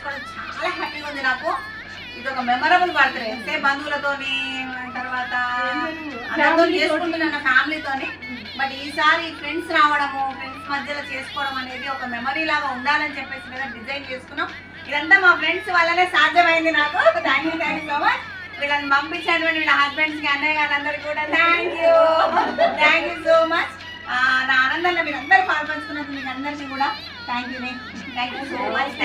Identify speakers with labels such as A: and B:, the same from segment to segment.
A: చేసుకోవడం చాలా హ్యాపీగా ఉంది నాకు. ఇది ఒక మెమరబుల్ బర్త్డే. అంటే బంధువులతోని తర్వాత అందరితో చేసుకుంటున్నాను ఫ్యామిలీతోని. బట్ ఈసారి ఫ్రెండ్స్ రావడము, ఫ్రెండ్స్ మధ్యలో చేసుకోవడం అనేది ఒక మెమరీ లాగా ఉండాలని చెప్పేసి కదా డిజైన్ చేసుకున్నాం. ఇదంతా మా ఫ్రెండ్స్ వల్లనే సాధ్యమైంది నాకు. Thank you so much. వీళ్ళని పంపించినటువంటి వీళ్ళ హస్బెండ్స్కి, అన్నయ్య గారందరికీ కూడా థ్యాంక్ యూ సో మచ్. నా ఆనందంలో మీరు అందరూ పాల్పంచుకున్నందుకు మీకు అందరికీ కూడా థ్యాంక్ యూ సో మచ్.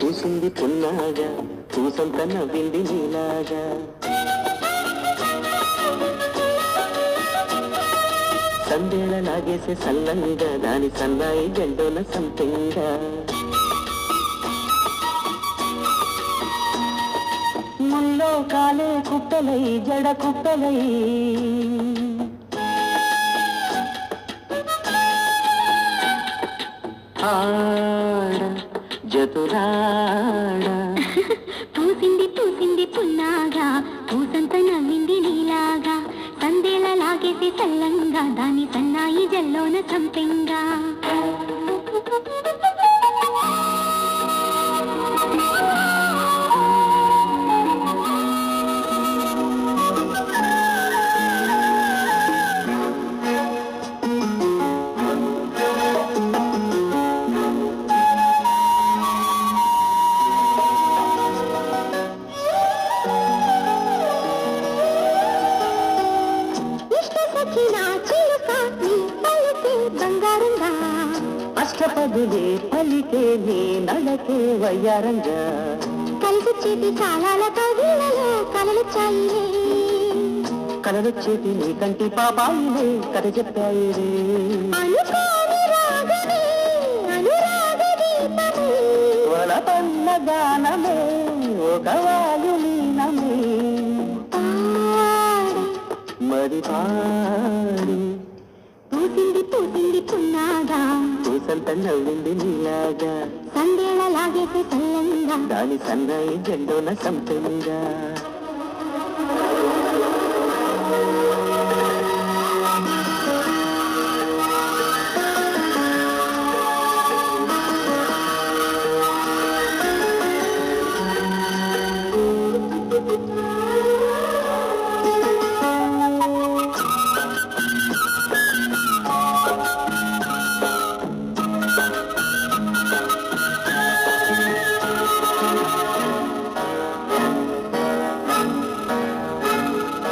B: పూసింది పున్నాగా పూసంత నవ్వింది నీలాగా సందేళ లాగేసే సల్లంగా దాని సన్నాయి జెండోల సంపెంగా ముల్లో కాలే కుట్టలై జడ కుట్టలై ఆడ జతురాడ
C: పూసింది పున్నాగా పూసంత నవ్వింది నీలాగా సందేలా లాగేసి చల్లంగా దాని సన్నాయి జల్లోన సంపెంగా పిలిచిన చిలుక నీ పలికే బంగారంగా
B: అష్టపదులే పలికే నీ నడకే వయ్యారంగా
C: కలిసొచ్చేటి కాలాల కవిలలో కలలొచ్చాయిలే
B: కలలొచ్చేటి నీ కంటి పాపాయిలే కథ చెప్పాయిలే
C: అనుకోని రాగమే అనురాగ దీపమే
B: వలపన్న గానమే ఒక వాయులీనమే
C: పాడే
B: మరి పాడి
C: పూసింది పూసింది పున్నాగా
B: పూసంత నవ్వింది నీలాగా
C: సందేళ లాగేసి చల్లంగా
B: దాని సన్నాయి జెండోన సంపెంగా